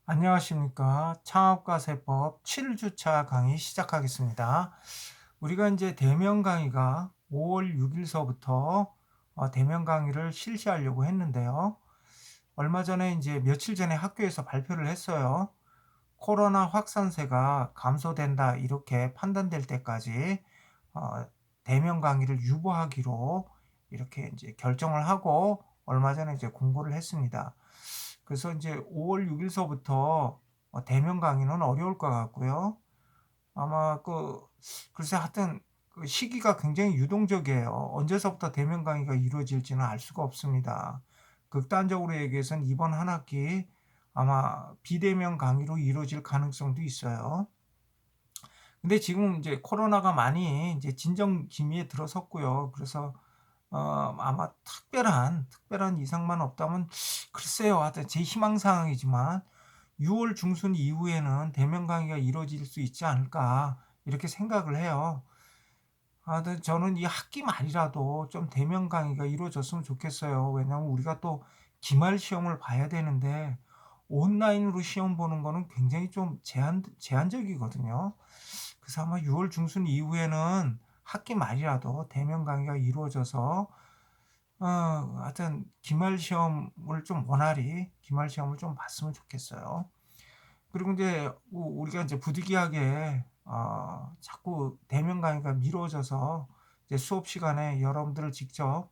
안녕하십니까. 창업가 세법 7주차 강의 시작하겠습니다. 우리가 이제 대면 강의가 5월 6일서부터 대면 강의를 실시하려고 했는데요. 얼마 전에 이제 며칠 전에 학교에서 발표를 했어요. 코로나 확산세가 감소된다 이렇게 판단될 때까지 어, 대면 강의를 유보하기로 이렇게 이제 결정을 하고 얼마 전에 이제 공고를 했습니다. 그래서 이제 5월 6일서부터 대면 강의는 어려울 것 같고요. 아마 글쎄 하여튼 그 시기가 굉장히 유동적이에요. 언제서부터 대면 강의가 이루어질지는 알 수가 없습니다. 극단적으로 얘기해서는 이번 한 학기 아마 비대면 강의로 이루어질 가능성도 있어요. 근데 지금 이제 코로나가 많이 이제 진정 기미에 들어섰고요. 그래서 아마 특별한 이상만 없다면 글쎄요. 하여튼 제 희망 사항이지만 6월 중순 이후에는 대면 강의가 이루어질 수 있지 않을까 이렇게 생각을 해요. 근데 저는 이 학기 말이라도 좀 대면 강의가 이루어졌으면 좋겠어요. 왜냐하면 우리가 또 기말 시험을 봐야 되는데 온라인으로 시험 보는 거는 굉장히 좀 제한적이거든요. 그래서 아마 6월 중순 이후에는 학기 말이라도 대면 강의가 이루어져서 하여튼 기말 시험을 좀 봤으면 좋겠어요. 그리고 이제 우리가 이제 부득이하게 자꾸 대면 강의가 미뤄져서 이제 수업 시간에 여러분들을 직접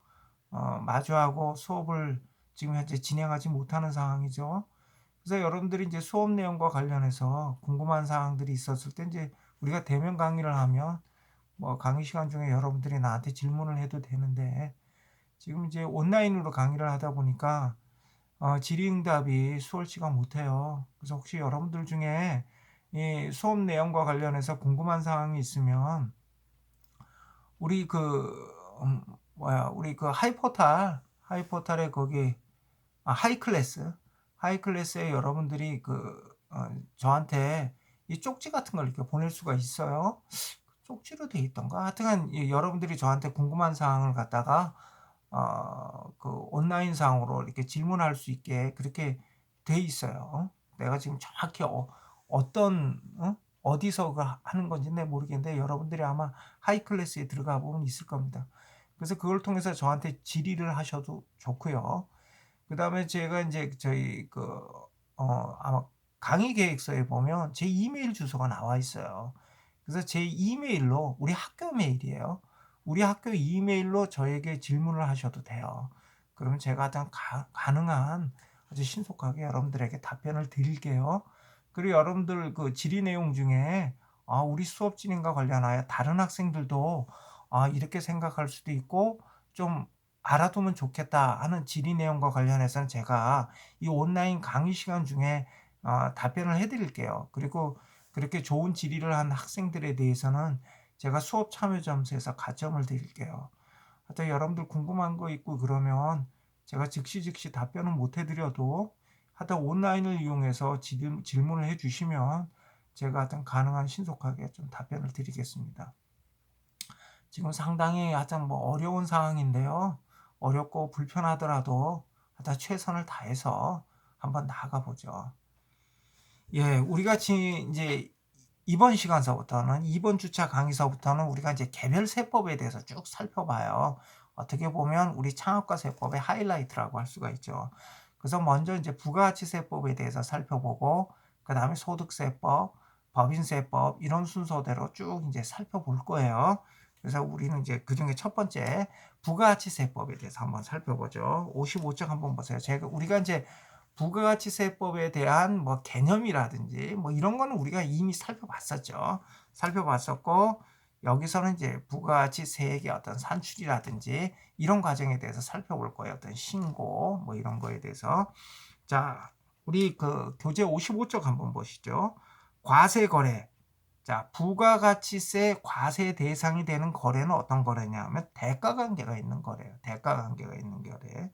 마주하고 수업을 지금 현재 진행하지 못하는 상황이죠. 그래서 여러분들이 이제 수업 내용과 관련해서 궁금한 사항들이 있었을 때 이제 우리가 대면 강의를 하면 뭐 강의 시간 중에 여러분들이 나한테 질문을 해도 되는데 지금 이제 온라인으로 강의를 하다 보니까 질의응답이 수월치가 못해요. 그래서 혹시 여러분들 중에 이 수업 내용과 관련해서 궁금한 사항이 있으면 우리 우리 그 하이포탈에 거기 하이클래스에 여러분들이 저한테 이 쪽지 같은 걸 이렇게 보낼 수가 있어요. 쪽지로 돼 있던가? 하여튼간 여러분들이 저한테 궁금한 사항을 갖다가 온라인상으로 이렇게 질문할 수 있게 그렇게 돼 있어요. 내가 지금 정확히 어떤 어디서 하는 건지는 모르겠는데 여러분들이 아마 하이 클래스에 들어가 보면 있을 겁니다. 그래서 그걸 통해서 저한테 질의를 하셔도 좋고요. 그다음에 제가 인제 아마 강의 계획서에 보면 제 이메일 주소가 나와 있어요. 그래서 제 이메일로 우리 학교 메일이에요. 우리 학교 이메일로 저에게 질문을 하셔도 돼요. 그러면 제가 가능한 아주 신속하게 여러분들에게 답변을 드릴게요. 그리고 여러분들 그 질의 내용 중에 우리 수업 진행과 관련하여 다른 학생들도 이렇게 생각할 수도 있고 좀 알아두면 좋겠다 하는 질의 내용과 관련해서는 제가 이 온라인 강의 시간 중에 답변을 해 드릴게요. 그리고 그렇게 좋은 질의를 한 학생들에 대해서는 제가 수업 참여 점수에서 가점을 드릴게요. 하여튼 여러분들 궁금한 거 있고 그러면 제가 즉시 답변은 못 해 드려도 하여튼 온라인을 이용해서 질문을 해 주시면 제가 하여튼 가능한 신속하게 좀 답변을 드리겠습니다. 지금 상당히 하여튼 뭐 어려운 상황인데요. 어렵고 불편하더라도 하여튼 최선을 다해서 한번 나아가 보죠. 예, 우리가 이제 이번 주차 강의서부터는 우리가 이제 개별 세법에 대해서 쭉 살펴봐요. 어떻게 보면 우리 창업가 세법의 하이라이트라고 할 수가 있죠. 그래서 먼저 이제 부가가치세법에 대해서 살펴보고, 그 다음에 소득세법, 법인세법, 이런 순서대로 쭉 이제 살펴볼 거예요. 그래서 우리는 이제 그 중에 첫 번째 부가가치세법에 대해서 한번 살펴보죠. 55쪽 한번 보세요. 우리가 이제 부가가치세법에 대한 뭐 개념이라든지 뭐 이런 거는 우리가 이미 살펴봤었죠. 살펴봤었고 여기서는 이제 부가가치세액의 어떤 산출이라든지 이런 과정에 대해서 살펴볼 거예요. 어떤 신고 뭐 이런 거에 대해서. 자, 우리 그 교재 55쪽 한번 보시죠. 과세거래. 자, 부가가치세 과세 대상이 되는 거래는 어떤 거래냐 하면 대가관계가 있는 거래예요. 대가관계가 있는 거래.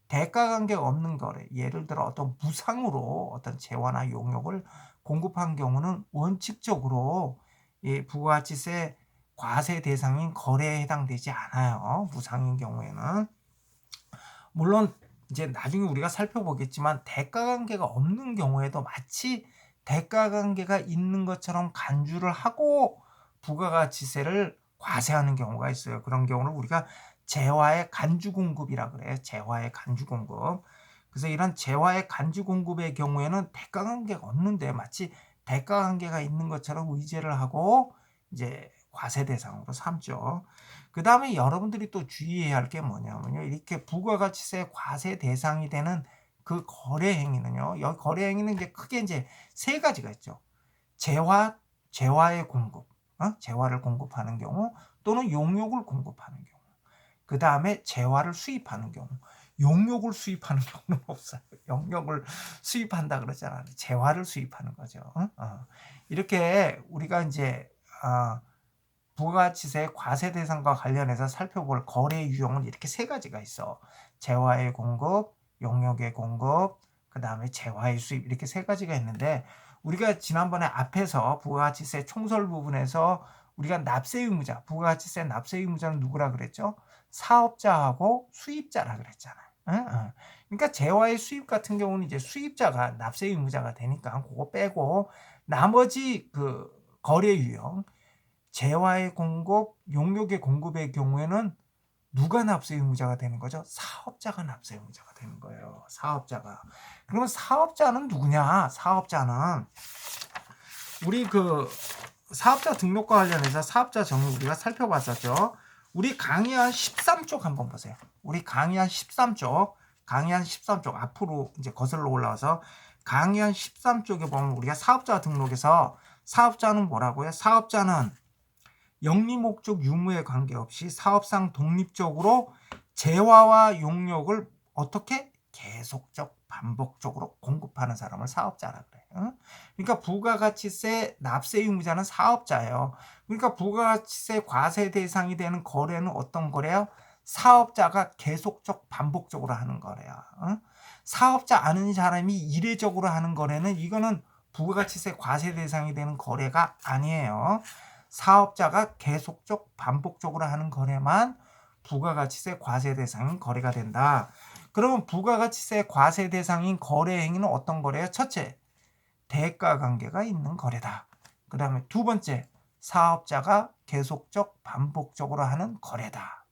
대가관계가 없는 거래. 예를 들어 어떤 무상으로 어떤 재화나 용역을 공급한 경우는 원칙적으로 이 부가가치세 과세 대상인 거래에 해당되지 않아요. 무상인 경우에는. 물론 이제 나중에 우리가 살펴보겠지만 대가 관계가 없는 경우에도 마치 대가 관계가 있는 것처럼 간주를 하고 부가가치세를 과세하는 경우가 있어요. 그런 경우를 우리가 재화의 간주 공급이라 그래요. 재화의 간주 공급. 그래서 이런 재화의 간주 공급의 경우에는 대가 관계가 없는데 마치 대가 관계가 있는 것처럼 의제를 하고 이제 과세 대상으로 삼죠. 그 다음에 여러분들이 또 주의해야 할 게 뭐냐면요. 이렇게 부가가치세 과세 대상이 되는 그 거래 행위는요. 여기 거래 행위는 이제 크게 이제 세 가지가 있죠. 재화의 공급, 재화를 공급하는 경우 또는 용역을 공급하는 경우. 그 다음에 재화를 수입하는 경우. 용역을 수입하는 경우는 없어요. 용역을 수입한다 그러잖아요. 재화를 수입하는 거죠. 이렇게 우리가 이제 부가가치세 과세 대상과 관련해서 살펴볼 거래 유형은 이렇게 세 가지가 있어. 재화의 공급, 용역의 공급, 그 다음에 재화의 수입 이렇게 세 가지가 있는데 우리가 지난번에 앞에서 부가가치세 총설 부분에서 우리가 납세 의무자, 부가가치세 납세 의무자는 누구라 그랬죠? 사업자하고 수입자라 그랬잖아요. 그러니까 재화의 수입 같은 경우는 이제 수입자가 납세 의무자가 되니까 그거 빼고 나머지 그 거래 유형 재화의 공급, 용역의 공급의 경우에는 누가 납세 의무자가 되는 거죠? 사업자가 납세 의무자가 되는 거예요. 사업자가. 그러면 사업자는 누구냐? 사업자는 우리 그 사업자 등록과 관련해서 사업자 정의 우리가 살펴봤었죠. 우리 강의한 13쪽 한번 보세요. 우리 강의한 13쪽, 강의한 13쪽 앞으로 이제 거슬러 올라와서 강의한 13쪽에 보면 우리가 사업자 등록에서 사업자는 뭐라고요? 사업자는 영리 목적 유무에 관계없이 사업상 독립적으로 재화와 용역을 어떻게 계속적 반복적으로 공급하는 사람을 사업자라 그래요. 그러니까 부가가치세 납세 의무자는 사업자예요. 그러니까 부가가치세 과세 대상이 되는 거래는 어떤 거래요? 사업자가 계속적 반복적으로 하는 거래요. 사업자 아는 사람이 이례적으로 하는 거래는 이거는 부가가치세 과세 대상이 되는 거래가 아니에요. 사업자가 계속적 반복적으로 하는 거래만 부가가치세 과세 대상인 거래가 된다. 그러면 부가가치세 과세 대상인 거래 행위는 어떤 거래예요? 첫째, 대가 관계가 있는 거래다. 그 다음에 두 번째, 사업자가 계속적 반복적으로 하는 거래다.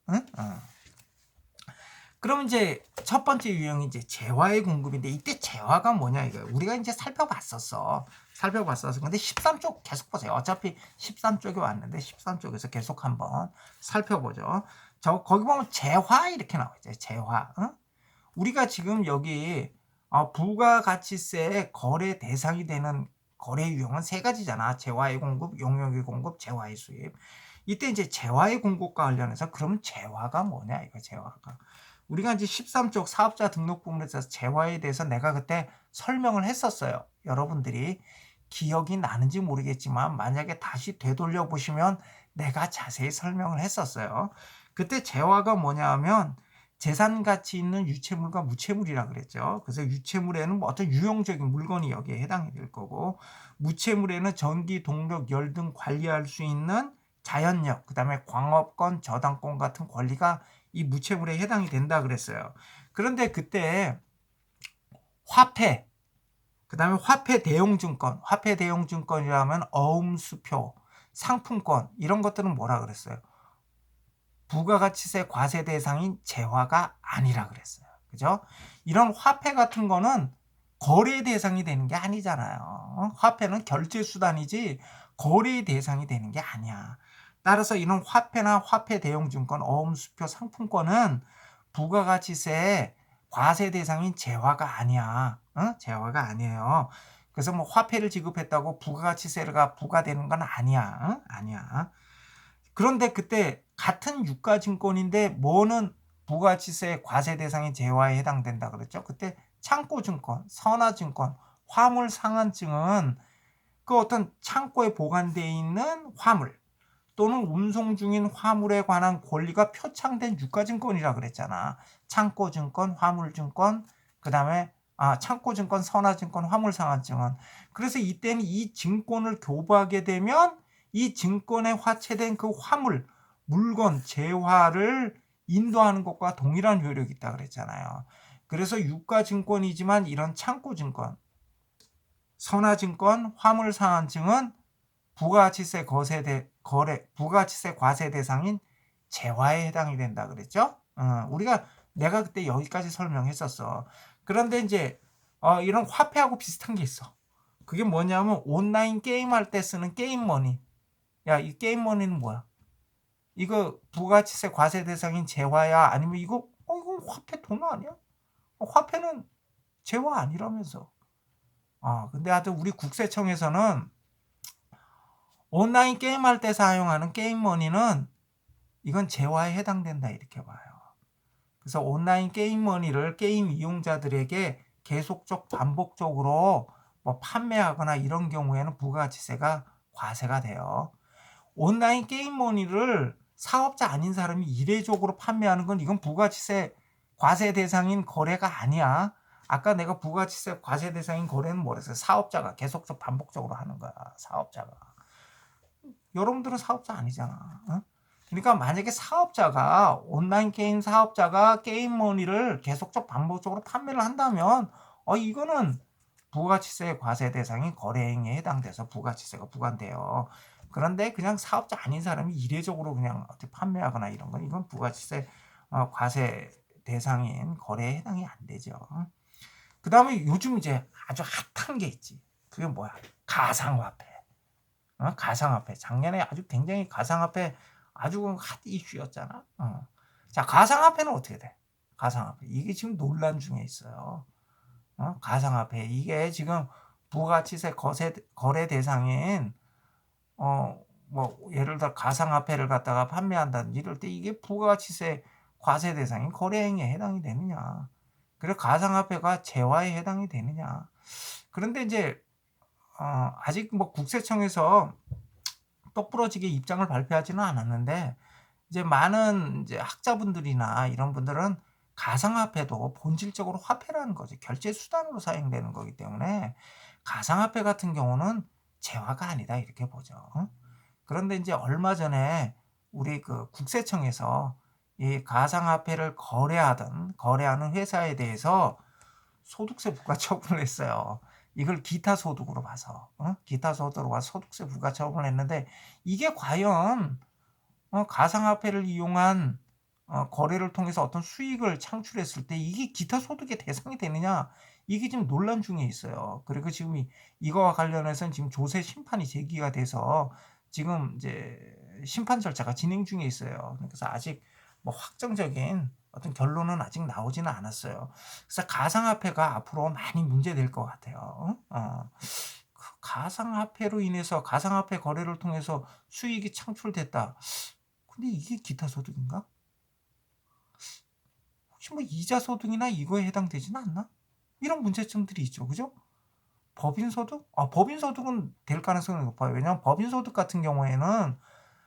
그럼 이제 첫 번째 유형이 이제 재화의 공급인데 이때 재화가 뭐냐 이거예요. 우리가 이제 살펴봤었어. 근데 13쪽 계속 보세요. 어차피 13쪽에 왔는데 13쪽에서 계속 한번 살펴보죠. 거기 보면 재화 이렇게 나와있죠. 재화. 우리가 지금 여기 부가가치세 거래 대상이 되는 거래 유형은 세 가지잖아. 재화의 공급, 용역의 공급, 재화의 수입. 이때 이제 재화의 공급과 관련해서 그러면 재화가 뭐냐 이거 재화가. 우리가 이제 13쪽 사업자 등록 부분에서 재화에 대해서 내가 그때 설명을 했었어요. 여러분들이 기억이 나는지 모르겠지만 만약에 다시 되돌려 보시면 내가 자세히 설명을 했었어요. 그때 재화가 뭐냐 하면 재산 가치 있는 유체물과 무체물이라 그랬죠. 그래서 유체물에는 뭐 어떤 유용적인 물건이 여기에 해당이 될 거고 무체물에는 전기, 동력, 열 등 관리할 수 있는 자연력, 그 다음에 광업권, 저당권 같은 권리가 이 무체물에 해당이 된다 그랬어요. 그런데 그때 화폐, 그 다음에 화폐 대용증권이라면 어음수표, 상품권 이런 것들은 뭐라 그랬어요? 부가가치세 과세 대상인 재화가 아니라 그랬어요. 그죠? 이런 화폐 같은 거는 거래 대상이 되는 게 아니잖아요. 화폐는 결제 수단이지 거래 대상이 되는 게 아니야. 따라서 이런 화폐나 화폐 대용증권, 어음수표, 상품권은 부가가치세 과세 대상인 재화가 아니야. 재화가 아니에요. 그래서 뭐 화폐를 지급했다고 부가가치세가 부과되는 건 아니야. 아니야. 그런데 그때 같은 유가증권인데 뭐는 부가가치세 과세 대상인 재화에 해당된다 그랬죠. 그때 창고증권, 선화증권, 화물상환증은 그 어떤 창고에 보관되어 있는 화물 또는 운송 중인 화물에 관한 권리가 표창된 유가증권이라 그랬잖아. 창고증권, 화물증권, 그 다음에 창고증권, 선화증권, 화물상환증은. 그래서 이때는 이 증권을 교부하게 되면 이 증권에 화체된 그 화물, 물건, 재화를 인도하는 것과 동일한 효력이 있다 그랬잖아요. 그래서 유가증권이지만 이런 창고증권, 선화증권, 화물상환증은 부가가치세 과세 대상인 재화에 해당이 된다 그랬죠? 내가 그때 여기까지 설명했었어. 그런데 이제 이런 화폐하고 비슷한 게 있어. 그게 뭐냐면 온라인 게임할 때 쓰는 게임머니. 야, 이 게임머니는 뭐야? 이거 부가치세 과세 대상인 재화야? 아니면 이거 화폐 돈 아니야? 화폐는 재화 아니라면서. 근데 하여튼 우리 국세청에서는 온라인 게임할 때 사용하는 게임머니는 이건 재화에 해당된다 이렇게 봐요. 그래서 온라인 게임머니를 게임 이용자들에게 계속적 반복적으로 판매하거나 이런 경우에는 부가가치세가 과세가 돼요. 온라인 게임머니를 사업자 아닌 사람이 이례적으로 판매하는 건 이건 부가가치세 과세 대상인 거래가 아니야. 아까 내가 부가가치세 과세 대상인 거래는 뭐랬어요? 사업자가 계속적 반복적으로 하는 거야. 사업자가. 여러분들은 사업자 아니잖아. 그러니까 만약에 온라인 게임 사업자가 게임머니를 계속적 반복적으로 판매를 한다면 이거는 부가가치세 과세 대상인 거래행위에 해당돼서 부가가치세가 부과돼요. 그런데 그냥 사업자 아닌 사람이 이례적으로 그냥 판매하거나 이런 건 이건 부가가치세 과세 대상인 거래에 해당이 안 되죠. 그 다음에 요즘 이제 아주 핫한 게 있지. 그게 뭐야? 가상화폐. 가상화폐. 작년에 아주 굉장히 가상화폐 아주 핫 이슈였잖아. 자, 가상화폐는 어떻게 돼? 가상화폐. 이게 지금 논란 중에 있어요. 가상화폐. 이게 지금 부가치세 거래 대상인, 예를 들어 가상화폐를 갖다가 판매한다든지 이럴 때 이게 부가치세 과세 대상인 거래행위에 해당이 되느냐. 그리고 가상화폐가 재화에 해당이 되느냐. 그런데 이제, 아직 국세청에서 똑부러지게 입장을 발표하지는 않았는데, 이제 많은 이제 학자분들이나 이런 분들은 가상화폐도 본질적으로 화폐라는 거죠. 결제 수단으로 사용되는 거기 때문에 가상화폐 같은 경우는 재화가 아니다 이렇게 보죠. 그런데 이제 얼마 전에 우리 그 국세청에서 이 가상화폐를 거래하는 회사에 대해서 소득세 부과 처분을 했어요. 이걸 기타 소득으로 봐서 기타 소득으로 봐서 소득세 부과 처분을 했는데 이게 과연 가상화폐를 이용한 거래를 통해서 어떤 수익을 창출했을 때 이게 기타 소득의 대상이 되느냐 이게 지금 논란 중에 있어요. 그리고 지금 이거와 관련해서는 지금 조세 심판이 제기가 돼서 지금 이제 심판 절차가 진행 중에 있어요. 그래서 아직 확정적인 어떤 결론은 아직 나오지는 않았어요. 그래서 가상화폐가 앞으로 많이 문제될 것 같아요. 그 가상화폐로 인해서 가상화폐 거래를 통해서 수익이 창출됐다. 근데 이게 기타 소득인가? 혹시 이자 소득이나 이거에 해당되지는 않나? 이런 문제점들이 있죠. 그죠? 법인 소득? 법인 소득은 될 가능성이 높아요. 왜냐하면 법인 소득 같은 경우에는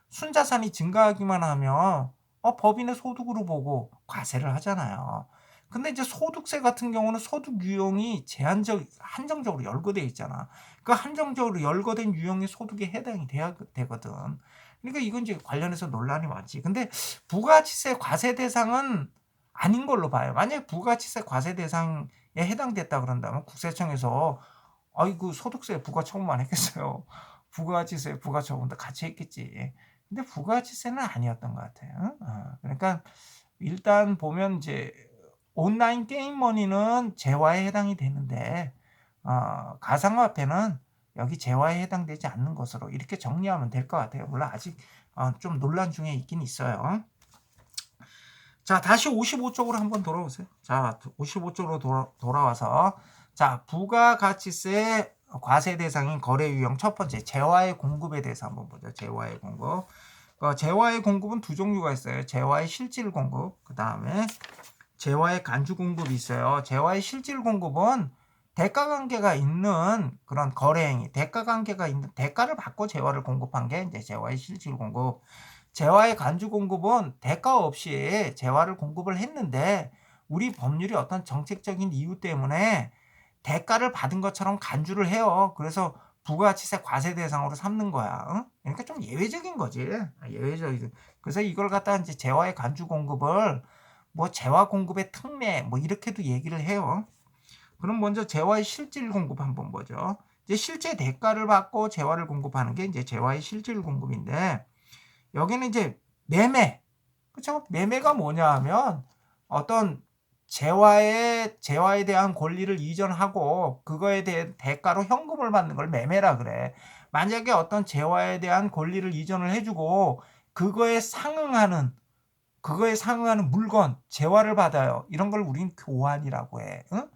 순자산이 증가하기만 하면 법인의 소득으로 보고 과세를 하잖아요. 근데 이제 소득세 같은 경우는 소득 유형이 한정적으로 열거되어 있잖아. 그 한정적으로 열거된 유형의 소득에 해당이 되거든. 그러니까 이건 이제 관련해서 논란이 많지. 근데 부가치세 과세 대상은 아닌 걸로 봐요. 만약에 부가치세 과세 대상에 해당됐다 그런다면 국세청에서 아이고 소득세 부과 처분만 했겠어요. 부가치세 부과 처분도 같이 했겠지. 근데 부가치세는 아니었던 것 같아요. 그러니까 일단 보면 이제 온라인 게임머니는 재화에 해당이 되는데 가상화폐는 여기 재화에 해당되지 않는 것으로 이렇게 정리하면 될 것 같아요. 물론 아직 좀 논란 중에 있긴 있어요. 자, 다시 55쪽으로 한번 돌아오세요. 자, 55쪽으로 돌아와서 자, 부가가치세 과세 대상인 거래 유형 첫 번째 재화의 공급에 대해서 한번 보죠. 재화의 공급. 재화의 공급은 두 종류가 있어요. 재화의 실질 공급, 그 다음에 재화의 간주 공급이 있어요. 재화의 실질 공급은 대가 관계가 있는 그런 거래 행위, 대가 관계가 있는 대가를 받고 재화를 공급한 게 이제 재화의 실질 공급. 재화의 간주 공급은 대가 없이 재화를 공급을 했는데 우리 법률이 어떤 정책적인 이유 때문에 대가를 받은 것처럼 간주를 해요. 그래서 부가치세 과세 대상으로 삼는 거야. 그러니까 좀 예외적인 거지. 예외적인. 그래서 이걸 갖다 이제 재화의 간주 공급을 뭐 재화 공급의 특례 뭐 이렇게도 얘기를 해요. 그럼 먼저 재화의 실질 공급 한번 보죠. 이제 실제 대가를 받고 재화를 공급하는 게 이제 재화의 실질 공급인데, 여기는 이제 매매, 그렇죠? 매매가 뭐냐 하면 어떤 재화에 대한 권리를 이전하고 그거에 대해 대가로 현금을 받는 걸 매매라 그래. 만약에 어떤 재화에 대한 권리를 이전을 해주고 그거에 상응하는 물건, 재화를 받아요. 이런 걸 우린 교환이라고 해. 응?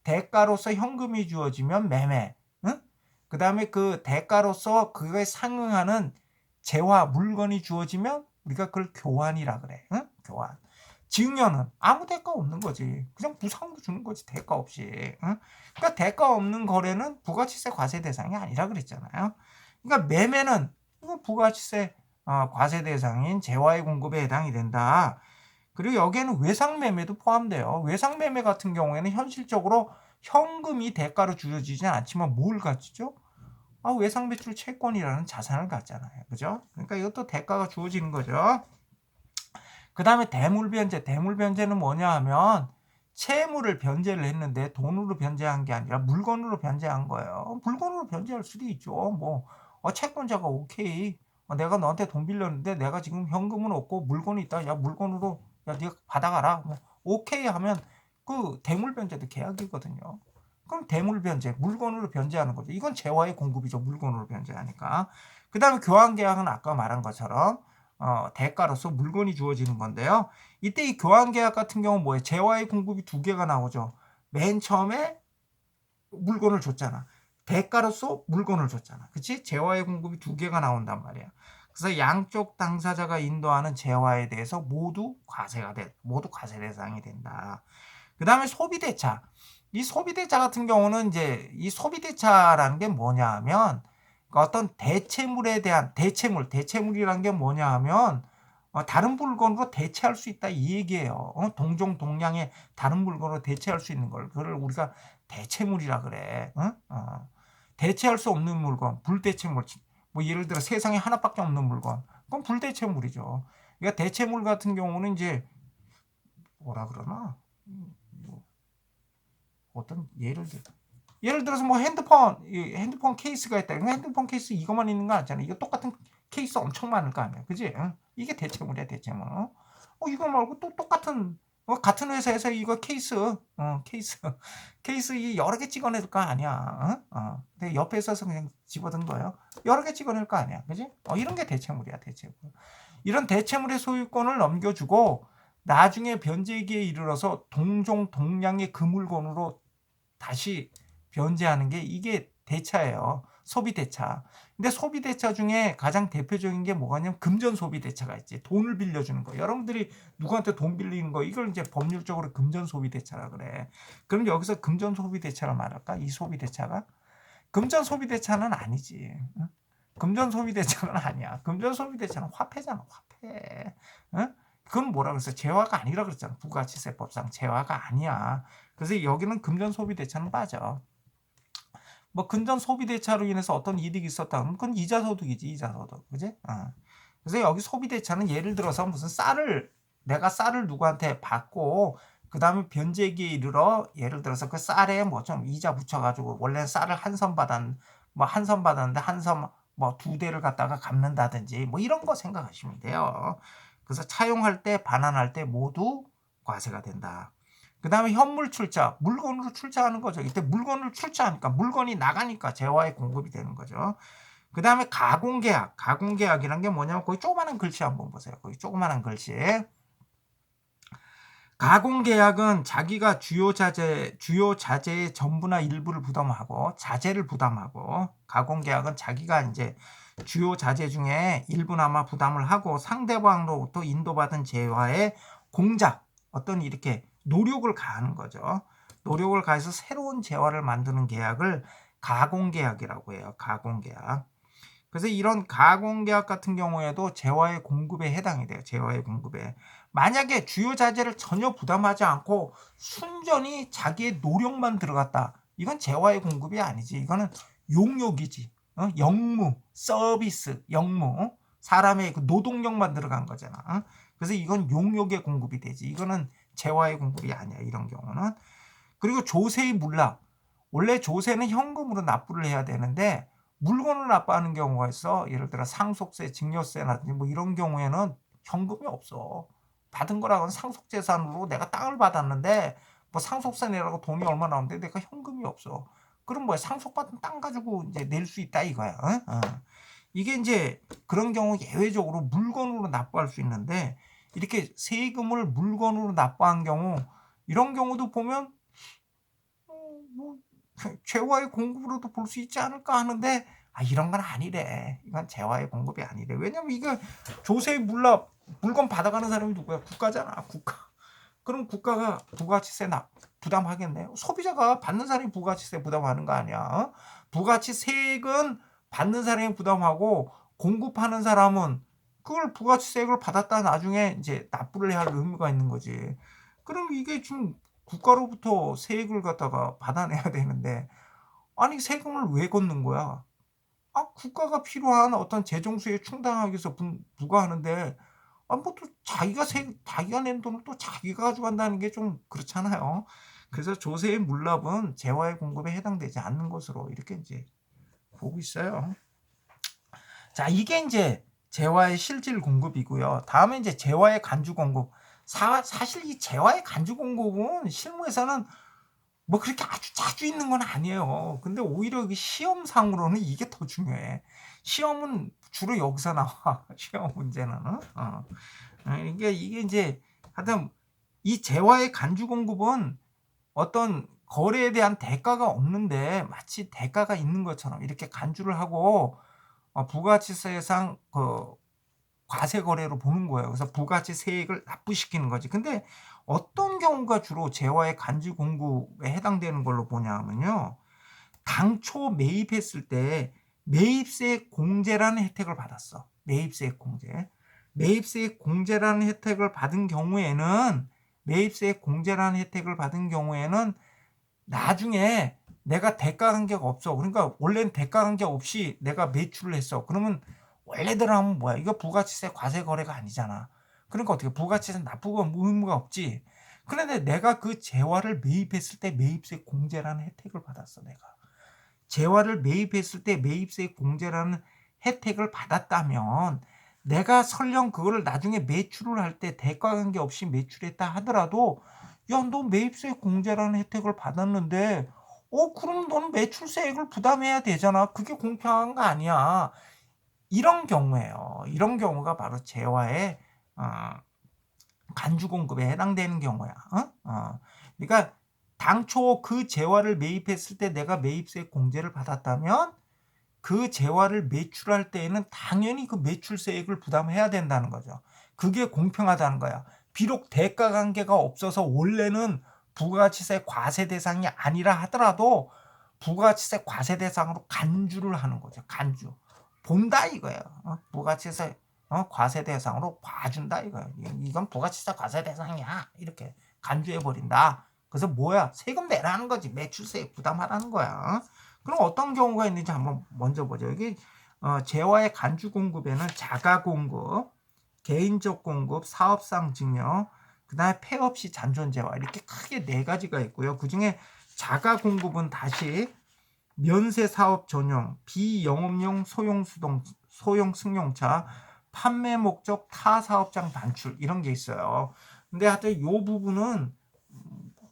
대가로서 현금이 주어지면 매매. 응? 그 다음에 그 대가로서 그거에 상응하는 재화, 물건이 주어지면 우리가 그걸 교환이라 그래. 응? 교환. 증여는 아무 대가 없는 거지. 그냥 무상으로 주는 거지, 대가 없이. 응? 그러니까 대가 없는 거래는 부가치세 과세 대상이 아니라 그랬잖아요. 그러니까 매매는 부가치세 과세 대상인 재화의 공급에 해당이 된다. 그리고 여기에는 외상매매도 포함돼요. 외상매매 같은 경우에는 현실적으로 현금이 대가로 주어지지 않지만 뭘 갖죠? 외상매출 채권이라는 자산을 갖잖아요. 그죠? 그러니까 이것도 대가가 주어지는 거죠. 그 다음에 대물변제. 대물변제는 뭐냐 하면 채무를 변제를 했는데 돈으로 변제한 게 아니라 물건으로 변제한 거예요. 물건으로 변제할 수도 있죠. 뭐 채권자가 오케이. 내가 너한테 돈 빌렸는데 내가 지금 현금은 없고 물건이 있다. 야, 물건으로 네가 받아가라. 뭐 오케이 하면 그 대물변제도 계약이거든요. 그럼 대물변제, 물건으로 변제하는 거죠. 이건 재화의 공급이죠. 물건으로 변제하니까. 그 다음에 교환계약은 아까 말한 것처럼 대가로서 물건이 주어지는 건데요. 이때 이 교환계약 같은 경우는 뭐예요? 재화의 공급이 두 개가 나오죠. 맨 처음에 물건을 줬잖아. 대가로서 물건을 줬잖아. 그치? 재화의 공급이 두 개가 나온단 말이야. 그래서 양쪽 당사자가 인도하는 재화에 대해서 모두 과세 대상이 된다. 그 다음에 소비대차. 이 소비대차 같은 경우는 이제 이 소비대차라는 게 뭐냐 하면 어떤 대체물에 대한 대체물이라는 게 뭐냐 하면 다른 물건으로 대체할 수 있다 이 얘기예요. 동종 동량의 다른 물건으로 대체할 수 있는 걸 그걸 우리가 대체물이라 그래. 대체할 수 없는 물건, 불대체물. 뭐 예를 들어 세상에 하나밖에 없는 물건, 그건 불대체물이죠. 그러니까 대체물 같은 경우는 이제 뭐라 그러나 뭐 어떤 예를 들어서 뭐 핸드폰 케이스가 있다. 핸드폰 케이스 이것만 있는 거 아니잖아. 이거 똑같은 케이스 엄청 많을 거 아니야. 그지? 이게 대체물이야, 대체물. 이거 말고 또 똑같은 같은 회사에서 이거 케이스 케이스 이 여러 개 찍어낼 거 아니야. 근데 옆에 있어서 그냥 집어든 거예요. 여러 개 찍어낼 거 아니야. 그지? 이런 게 대체물이야, 대체물. 이런 대체물의 소유권을 넘겨주고 나중에 변제기에 이르러서 동종 동량의 그 물건으로 다시 변제하는 게 이게 대차예요. 소비대차. 근데 소비대차 중에 가장 대표적인 게 뭐가냐면 금전소비대차가 있지. 돈을 빌려주는 거. 여러분들이 누구한테 돈 빌리는 거 이걸 이제 법률적으로 금전소비대차라 그래. 그럼 여기서 금전소비대차라 말할까? 이 소비대차가? 금전소비대차는 아니지. 응? 금전소비대차는 아니야. 금전소비대차는 화폐잖아. 화폐. 응? 그건 뭐라 그랬어? 재화가 아니라 그랬잖아. 부가치세법상 재화가 아니야. 그래서 여기는 금전소비대차는 빠져. 뭐 금전소비대차로 인해서 어떤 이득이 있었다 그러면 그건 이자소득이지. 이자소득. 그지? 그래서 여기 소비대차는 예를 들어서 무슨 내가 쌀을 누구한테 받고 그 다음에 변제기에 이르러 예를 들어서 그 쌀에 뭐 좀 이자 붙여가지고 원래 쌀을 한 선 받았는데 한 선 뭐 두 대를 갖다가 갚는다든지 뭐 이런 거 생각하시면 돼요. 그래서 차용할 때 반환할 때 모두 과세가 된다. 그 다음에 현물 출자, 물건으로 출자하는 거죠. 이때 물건을 출자하니까 물건이 나가니까 재화의 공급이 되는 거죠. 그 다음에 가공계약. 가공계약이란 게 뭐냐면 거기 조그마한 글씨 한번 보세요. 거기 조그마한 글씨. 가공계약은 자기가 주요 자재의 전부나 일부를 부담하고 자재를 부담하고 가공계약은 자기가 이제 주요 자재 중에 일부나마 부담을 하고 상대방으로부터 인도받은 재화의 공작 어떤 이렇게 노력을 가하는 거죠. 노력을 가해서 새로운 재화를 만드는 계약을 가공계약이라고 해요. 가공계약. 그래서 이런 가공계약 같은 경우에도 재화의 공급에 해당이 돼요. 재화의 공급에. 만약에 주요 자재를 전혀 부담하지 않고 순전히 자기의 노력만 들어갔다. 이건 재화의 공급이 아니지. 이거는 용역이지. 영무, 서비스, 영무. 사람의 그 노동력만 들어간 거잖아. 그래서 이건 용역의 공급이 되지. 이거는 재화의 공급이 아니야, 이런 경우는. 그리고 조세의 물납. 원래 조세는 현금으로 납부를 해야 되는데 물건을 납부하는 경우가 있어. 예를 들어 상속세, 증여세라든지 뭐 이런 경우에는 현금이 없어. 받은 거랑은 상속재산으로 내가 땅을 받았는데 뭐 상속세 내라고 돈이 얼마 나오는데 내가 현금이 없어. 그럼 뭐야? 상속받은 땅 가지고 이제 낼 수 있다 이거야. 이게 이제 그런 경우 예외적으로 물건으로 납부할 수 있는데 이렇게 세금을 물건으로 납부한 경우 이런 경우도 보면 뭐 재화의 공급으로도 볼 수 있지 않을까 하는데 이런 건 아니래. 이건 재화의 공급이 아니래. 왜냐면 이거 조세 물납 물건 받아가는 사람이 누구야? 국가잖아. 국가. 그럼 국가가 부가치세 부담하겠네. 소비자가 받는 사람이 부가치세 부담하는 거 아니야. 부가치세액은 받는 사람이 부담하고 공급하는 사람은 그걸 부가치세액을 받았다 나중에 이제 납부를 해야 할 의무가 있는 거지. 그럼 이게 지금 국가로부터 세액을 갖다가 받아내야 되는데 아니 세금을 왜 걷는 거야? 국가가 필요한 어떤 재정 수에 충당하기 위해서 부과하는데 뭐 또 자기가 낸 돈을 또 자기가 가져간다는 게 좀 그렇잖아요. 그래서 조세의 물납은 재화의 공급에 해당되지 않는 것으로 이렇게 이제 보고 있어요. 자, 이게 이제 재화의 실질 공급이고요. 다음에 이제 재화의 간주 공급. 사실 이 재화의 간주 공급은 실무에서는 뭐 그렇게 아주 자주 있는 건 아니에요. 근데 오히려 시험상으로는 이게 더 중요해. 시험은 주로 여기서 나와. 시험 문제는. 이게 이제 하여튼 이 재화의 간주 공급은 어떤 거래에 대한 대가가 없는데 마치 대가가 있는 것처럼 이렇게 간주를 하고 부가치세상 과세 거래로 보는 거예요. 그래서 부가치세액을 납부시키는 거지. 근데 어떤 경우가 주로 재화의 간주 공급에 해당되는 걸로 보냐면요. 당초 매입했을 때 매입세 공제라는 혜택을 받았어. 매입세 공제. 매입세 공제라는 혜택을 받은 경우에는 나중에 내가 대가 관계가 없어. 그러니까 원래는 대가 관계 없이 내가 매출을 했어. 그러면 원래대로 하면 뭐야? 이거 부가치세 과세 거래가 아니잖아. 그러니까 어떻게 부가치세 납부가 의무가 없지. 그런데 내가 그 재화를 매입했을 때 매입세 공제라는 혜택을 받았어, 내가. 재화를 매입했을 때 매입세 공제라는 혜택을 받았다면 내가 설령 그거를 나중에 매출을 할 때 대가 관계 없이 매출했다 하더라도 야, 너 매입세 공제라는 혜택을 받았는데 그럼 너는 매출세액을 부담해야 되잖아. 그게 공평한 거 아니야. 이런 경우예요. 이런 경우가 바로 재화의 간주 공급에 해당되는 경우야. 그러니까 당초 그 재화를 매입했을 때 내가 매입세 공제를 받았다면 그 재화를 매출할 때에는 당연히 그 매출세액을 부담해야 된다는 거죠. 그게 공평하다는 거야. 비록 대가 관계가 없어서 원래는 부가치세 과세 대상이 아니라 하더라도 부가치세 과세 대상으로 간주를 하는 거죠. 간주. 본다 이거예요. 부가치세 과세 대상으로 봐준다 이거예요. 이건 부가치세 과세 대상이야. 이렇게 간주해 버린다. 그래서 뭐야? 세금 내라는 거지. 매출세 부담하라는 거야. 그럼 어떤 경우가 있는지 한번 먼저 보죠. 여기 재화의 간주 공급에는 자가 공급, 개인적 공급, 사업상 증여, 그다음에 폐업 시 잔존 재화 이렇게 크게 네 가지가 있고요. 그중에 자가 공급은 다시 면세 사업 전용, 비영업용 소형 승용차, 판매 목적 타 사업장 반출 이런 게 있어요. 근데 하여튼 요 부분은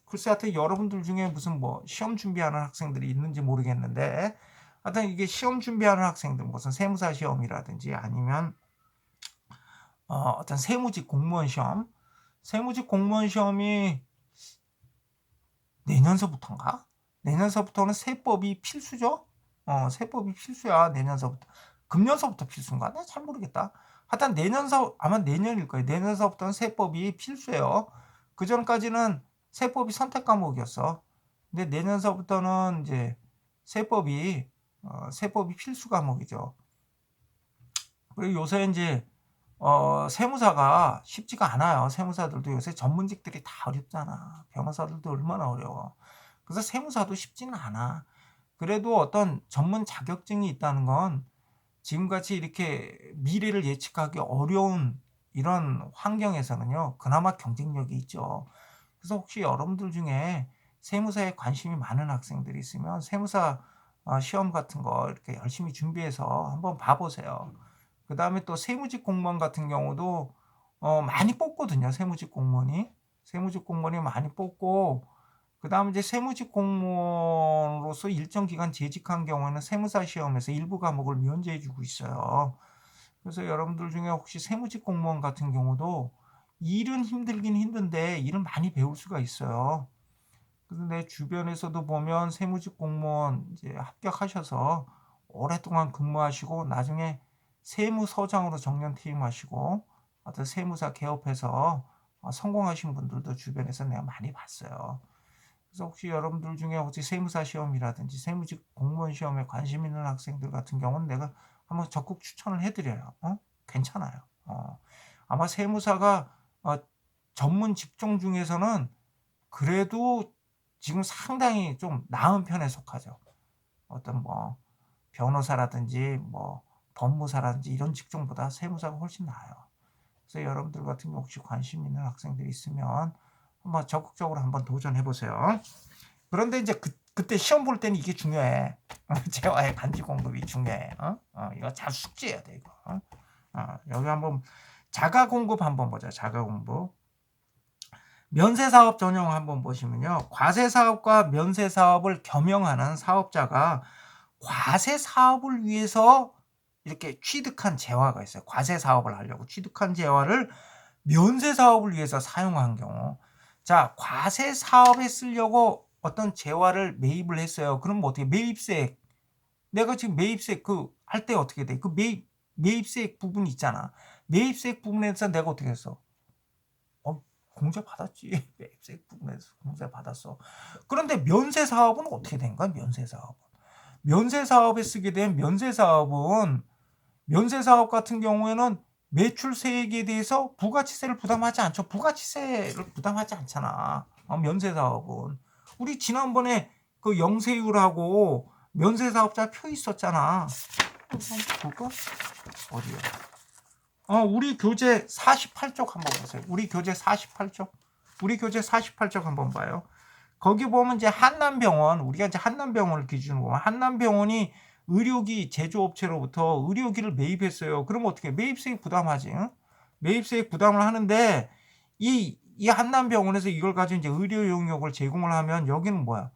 글쎄 하여튼 여러분들 중에 무슨 뭐 시험 준비하는 학생들이 있는지 모르겠는데 하여튼 이게 시험 준비하는 학생들 무슨 세무사 시험이라든지 아니면 어떤 세무직 공무원 시험이 내년서부터인가? 내년서부터는 세법이 필수죠? 세법이 필수야, 내년서부터. 금년서부터 필수인가? 내가 잘 모르겠다. 하여튼 아마 내년일 거예요. 내년서부터는 세법이 필수예요. 그 전까지는 세법이 선택 과목이었어. 근데 내년서부터는 이제 세법이 필수 과목이죠. 그리고 요새 이제 세무사가 쉽지가 않아요. 세무사들도 요새 전문직들이 다 어렵잖아. 변호사들도 얼마나 어려워. 그래서 세무사도 쉽지는 않아. 그래도 어떤 전문 자격증이 있다는 건 지금같이 이렇게 미래를 예측하기 어려운 이런 환경에서는요, 그나마 경쟁력이 있죠. 그래서 혹시 여러분들 중에 세무사에 관심이 많은 학생들이 있으면 세무사 시험 같은 거 이렇게 열심히 준비해서 한번 봐 보세요. 그다음에 또 세무직 공무원 같은 경우도 많이 뽑거든요, 세무직 공무원이. 세무직 공무원이 많이 뽑고, 그다음에 이제 세무직 공무원으로서 일정 기간 재직한 경우에는 세무사 시험에서 일부 과목을 면제해 주고 있어요. 그래서 여러분들 중에 혹시 세무직 공무원 같은 경우도 일은 힘들긴 힘든데 일은 많이 배울 수가 있어요. 그래서 내 주변에서도 보면 세무직 공무원 이제 합격하셔서 오랫동안 근무하시고 나중에 세무서장으로 정년 퇴임하시고 어떤 세무사 개업해서 성공하신 분들도 주변에서 내가 많이 봤어요. 그래서 혹시 여러분들 중에 혹시 세무사 시험이라든지 세무직 공무원 시험에 관심 있는 학생들 같은 경우는 내가 한번 적극 추천을 해드려요. 괜찮아요. 아마 세무사가 전문 직종 중에서는 그래도 지금 상당히 좀 나은 편에 속하죠. 어떤 뭐 변호사라든지 뭐 법무사라든지 이런 직종보다 세무사가 훨씬 나아요. 그래서 여러분들 같은 경우 혹시 관심 있는 학생들이 있으면 한번 적극적으로 한번 도전해 보세요. 그런데 이제 그때 시험 볼 때는 이게 중요해. 재화의 간지 공급이 중요해. 이거 잘 숙지해야 돼 이거. 여기 한번 자가 공급 한번 보자. 자가 공급. 면세 사업 전형 한번 보시면요. 과세 사업과 면세 사업을 겸용하는 사업자가 과세 사업을 위해서 이렇게 취득한 재화가 있어요. 과세 사업을 하려고 취득한 재화를 면세 사업을 위해서 사용한 경우. 자, 과세 사업에 쓰려고 어떤 재화를 매입을 했어요. 그럼 뭐 어떻게 매입세, 내가 지금 매입세 할 때 어떻게 돼? 매입세 부분 있잖아. 매입세 부분에서 내가 어떻게 했어? 공제 받았지. 매입세 부분에서 공제 받았어. 그런데 면세 사업은 어떻게 된 거야? 면세 사업은. 면세 사업에 쓰게 된 면세 사업은, 면세 사업 같은 경우에는 매출세액에 대해서 부가치세를 부담하지 않죠. 부가치세를 부담하지 않잖아. 면세 사업은. 우리 지난번에 그 영세율하고 면세 사업자 표 있었잖아. 한번 볼까? 어디야? 우리 교재 48쪽 한번 보세요. 우리 교재 48쪽. 우리 교재 48쪽 한번 봐요. 거기 보면 이제 한남병원, 우리가 이제 한남병원을 기준으로 보면 한남병원이 의료기 제조업체로부터 의료기를 매입했어요. 그럼 어떻게 매입세액 부담하지? 응? 매입세액 부담을 하는데 이 한남병원에서 이걸 가지고 이제 의료 용역을 제공을 하면 여기는 뭐야?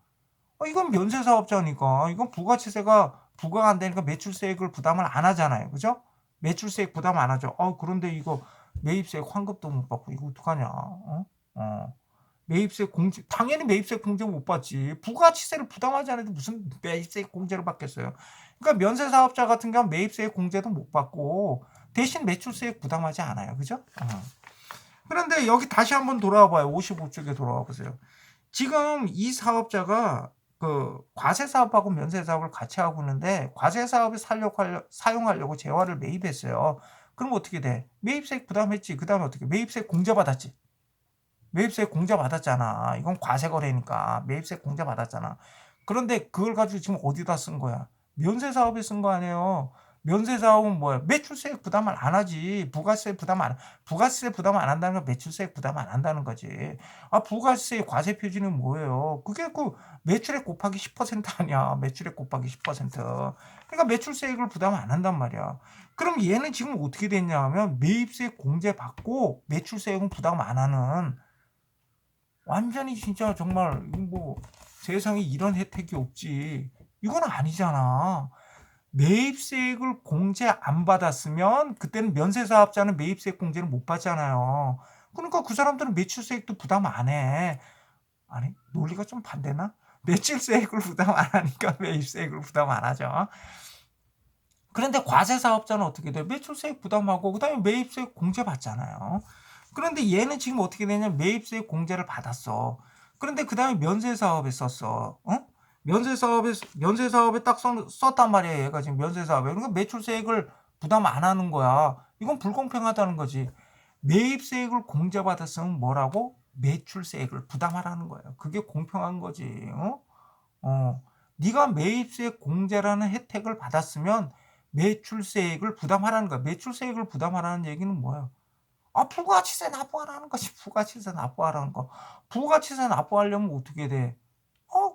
이건 면세 사업자니까 이건 부가치세가 부과가 안 되니까 매출세액을 부담을 안 하잖아요. 그죠? 매출세액 부담 안 하죠. 그런데 이거 매입세액 환급도 못 받고 이거 어떡하냐? 매입세 공제, 당연히 매입세 공제 못 받지. 부가치세를 부담하지 않아도 무슨 매입세 공제를 받겠어요. 그러니까 면세 사업자 같은 경우는 매입세 공제도 못 받고 대신 매출세 부담하지 않아요. 그죠? 그런데 여기 다시 한번 돌아와 봐요. 55쪽에 돌아와 보세요. 지금 이 사업자가 그 과세 사업하고 면세 사업을 같이 하고 있는데 과세 사업에 사용하려고 재화를 매입했어요. 그럼 어떻게 돼? 매입세 부담했지. 그다음에 어떻게? 매입세 공제 받았지. 매입세 공제 받았잖아. 이건 과세 거래니까 매입세 공제 받았잖아. 그런데 그걸 가지고 지금 어디다 쓴 거야? 면세 사업에 쓴 거 아니에요. 면세 사업은 뭐야? 매출세액 부담을 안 하지. 부가세 부담 안 한다는 건 매출세액 부담 안 한다는 거지. 부가세 과세 표준은 뭐예요? 그게 그 매출액 곱하기 10% 아니야. 매출액 곱하기 10%. 그러니까 매출세액을 부담 안 한단 말이야. 그럼 얘는 지금 어떻게 됐냐 하면 매입세 공제 받고 매출세액은 부담 안 하는, 완전히 진짜 정말 뭐 세상에 이런 혜택이 없지. 이건 아니잖아. 매입세액을 공제 안 받았으면 그때는 면세사업자는 매입세액 공제를 못 받잖아요. 그러니까 그 사람들은 매출세액도 부담 안 해. 아니, 논리가 좀 반대나? 매출세액을 부담 안 하니까 매입세액을 부담 안 하죠. 그런데 과세사업자는 어떻게 돼? 매출세액 부담하고 그다음에 매입세액 공제 받잖아요. 그런데 얘는 지금 어떻게 되냐면 매입세액 공제를 받았어. 그런데 그다음에 면세사업에 썼어. 면세사업에 딱 썼단 말이야. 얘가 지금 면세사업에. 그러니까 매출세액을 부담 안 하는 거야. 이건 불공평하다는 거지. 매입세액을 공제받았으면 뭐라고? 매출세액을 부담하라는 거예요. 그게 공평한 거지. 네가 매입세액 공제라는 혜택을 받았으면 매출세액을 부담하라는 거야. 매출세액을 부담하라는 얘기는 뭐야? 부가치세 납부하라는 거지. 부가치세 납부하라는 거. 부가치세 납부하려면 어떻게 돼?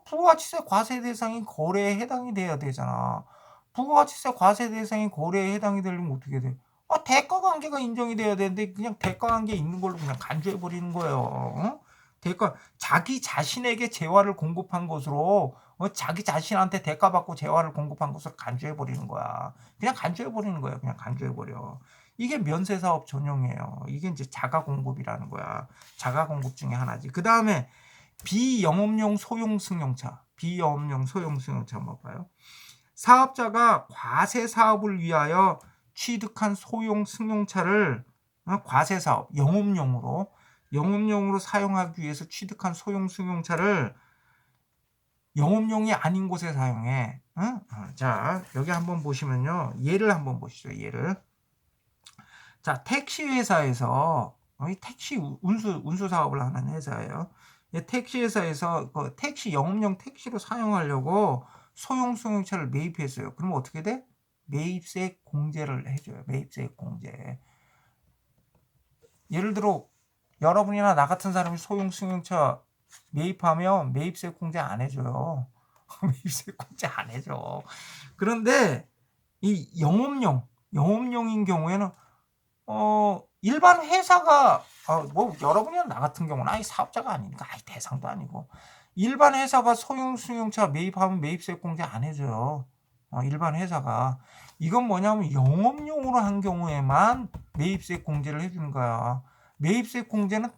부가치세 과세 대상인 거래에 해당이 돼야 되잖아. 부가치세 과세 대상인 거래에 해당이 되려면 어떻게 돼? 대가 관계가 인정이 돼야 되는데 그냥 대가 관계 있는 걸로 그냥 간주해 버리는 거예요. 대가 자기 자신에게 재화를 공급한 것으로 자기 자신한테 대가 받고 재화를 공급한 것으로 간주해 버리는 거야. 그냥 간주해 버리는 거야. 그냥 간주해 버려. 이게 면세사업 전형이에요. 이게 이제 자가 공급이라는 거야. 자가 공급 중에 하나지. 그다음에 비영업용 소형 승용차. 비영업용 소형 승용차 한번 봐요. 사업자가 과세 사업을 위하여 취득한 소형 승용차를 과세 사업, 영업용으로 사용하기 위해서 취득한 소형 승용차를 영업용이 아닌 곳에 사용해. 자, 여기 한번 보시면요. 예를 한번 보시죠. 예를. 자, 택시 회사에서 이 택시 운수 사업을 하는 회사예요. 택시 회사에서 그 택시 영업용 택시로 사용하려고 소형 승용차를 매입했어요. 그러면 어떻게 돼? 매입세 공제를 해줘요. 매입세 공제. 예를 들어 여러분이나 나 같은 사람이 소형 승용차 매입하면 매입세 공제 안 해줘요. 매입세 공제 안 해줘. 그런데 이 영업용인 경우에는 일반 회사가 뭐 여러분이나 나 같은 경우는 사업자가 아니니까 대상도 아니고 일반 회사가 소형 승용차 매입하면 매입세 공제 안 해줘요. 일반 회사가 이건 뭐냐면 영업용으로 한 경우에만 매입세 공제를 해주는 거야. 매입세 공제는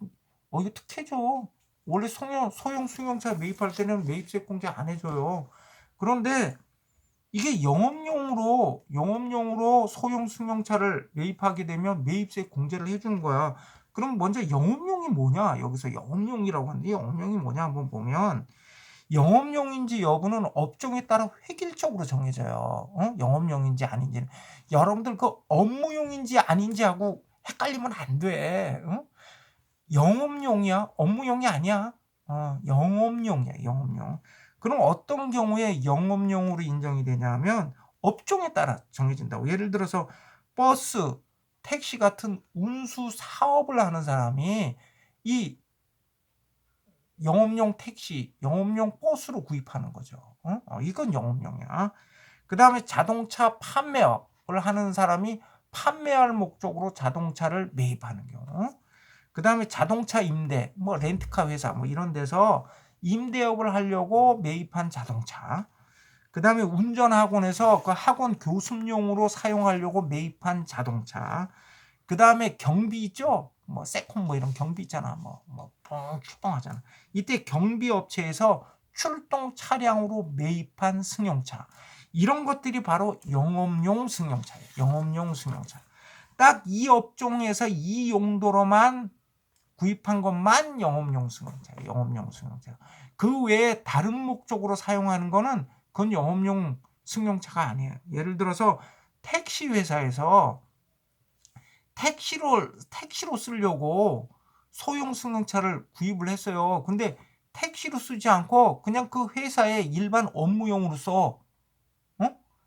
이거 특혜죠. 원래 소형 승용차 매입할 때는 매입세 공제 안 해줘요. 그런데 이게 영업용으로 소형 승용차를 매입하게 되면 매입세 공제를 해주는 거야. 그럼 먼저 영업용이 뭐냐? 여기서 영업용이라고 하는데 영업용이 뭐냐 한번 보면 영업용인지 여부는 업종에 따라 획일적으로 정해져요. 영업용인지 아닌지는. 여러분들 그 업무용인지 아닌지 하고 헷갈리면 안 돼. 영업용이야. 업무용이 아니야. 영업용이야. 영업용. 그럼 어떤 경우에 영업용으로 인정이 되냐면 업종에 따라 정해진다고. 예를 들어서 버스, 택시 같은 운수 사업을 하는 사람이 이 영업용 택시, 영업용 버스로 구입하는 거죠. 이건 영업용이야. 그 다음에 자동차 판매업을 하는 사람이 판매할 목적으로 자동차를 매입하는 경우. 그 다음에 자동차 임대, 뭐 렌트카 회사 뭐 이런 데서 임대업을 하려고 매입한 자동차. 그 다음에 운전학원에서 그 학원 교습용으로 사용하려고 매입한 자동차. 그 다음에 경비 있죠? 뭐 세콤 뭐 이런 경비 있잖아. 출동하잖아. 이때 경비 업체에서 출동 차량으로 매입한 승용차. 이런 것들이 바로 영업용 승용차예요. 영업용 승용차. 딱 이 업종에서 이 용도로만 구입한 것만 영업용 승용차예요. 영업용 승용차. 그 외에 다른 목적으로 사용하는 거는 그건 영업용 승용차가 아니에요. 예를 들어서 택시 회사에서 택시로 쓰려고 소형 승용차를 구입을 했어요. 근데 택시로 쓰지 않고 그냥 그 회사의 일반 업무용으로 써.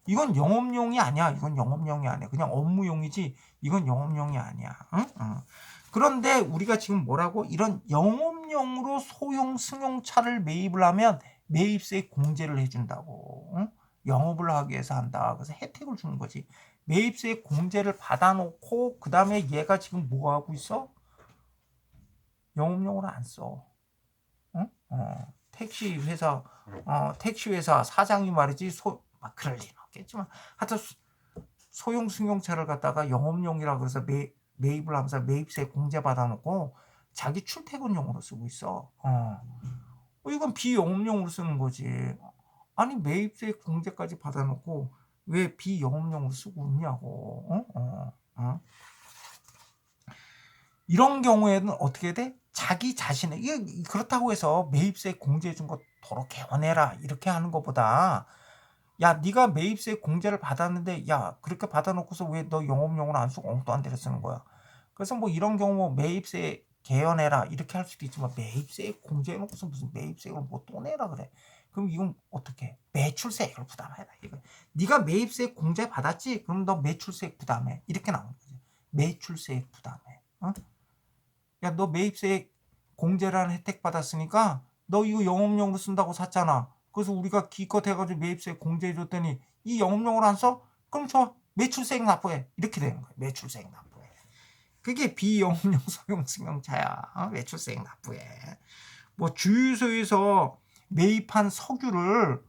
이건 영업용이 아니야. 이건 영업용이 아니야. 그냥 업무용이지. 이건 영업용이 아니야. 그런데 우리가 지금 뭐라고? 이런 영업용으로 소형 승용차를 매입을 하면 매입세 공제를 해준다고. 영업을 하기 위해서 한다. 그래서 혜택을 주는 거지. 매입세 공제를 받아놓고 그 다음에 얘가 지금 뭐 하고 있어? 영업용으로 안 써. 택시 회사 사장이 말이지 그럴 리는 없겠지만 하여튼 소형 승용차를 갖다가 영업용이라고 해서 매입을 하면서 매입세 공제 받아놓고 자기 출퇴근용으로 쓰고 있어. 이건 비영업용으로 쓰는 거지. 아니 매입세 공제까지 받아놓고 왜 비영업용으로 쓰고 있냐고. 이런 경우에는 어떻게 돼? 자기 자신의 이게 그렇다고 해서 매입세 공제해 준 거 도로 개원해라 이렇게 하는 것보다 야 네가 매입세 공제를 받았는데 야 그렇게 받아놓고서 왜 너 영업용으로 안 쓰고 엉뚱한 데를 쓰는 거야. 그래서 뭐 이런 경우 매입세 개헌해라 이렇게 할 수도 있지만 매입세 공제해놓고서 무슨 매입세를 뭐 또 내라 그래. 그럼 이건 어떻게 매출세액을 부담해라 이거. 네가 매입세 공제 받았지? 그럼 너 매출세액 부담해 이렇게 나오는 거지. 매출세액 부담해. 야, 너 매입세 공제라는 혜택 받았으니까 너 이거 영업용으로 쓴다고 샀잖아. 그래서 우리가 기껏 해가지고 매입세 공제해 줬더니 이 영업용으로 안 써? 그럼 좋아. 매출세액 납부해. 이렇게 되는 거야. 매출세액 납부해. 그게 비영업용 소형 승용차야. 매출세액 납부해. 뭐 주유소에서 매입한 석유를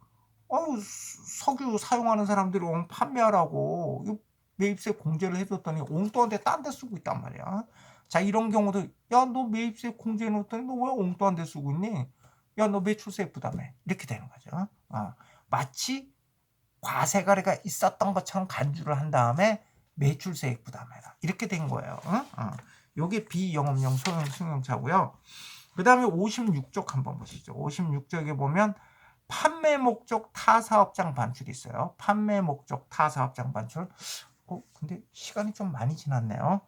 석유 사용하는 사람들이 판매하라고 매입세 공제를 해줬더니 엉뚱한 데 딴 데 쓰고 있단 말이야. 자, 이런 경우도 야, 너 매입세 공제해 놨더니 너 왜 엉뚱한 데 쓰고 있니? 야, 너 매출세 부담해. 이렇게 되는 거죠. 마치 과세가리가 있었던 것처럼 간주를 한 다음에 매출세액 부담해라. 이렇게 된 거예요. 요게 비영업용 소형 승용차고요. 그 다음에 56쪽 한번 보시죠. 56쪽에 보면 판매 목적 타사업장 반출이 있어요. 판매 목적 타사업장 반출. 근데 시간이 좀 많이 지났네요.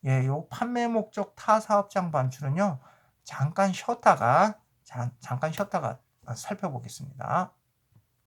예, 요 판매 목적 타사업장 반출은요. 잠깐 쉬었다가 살펴보겠습니다.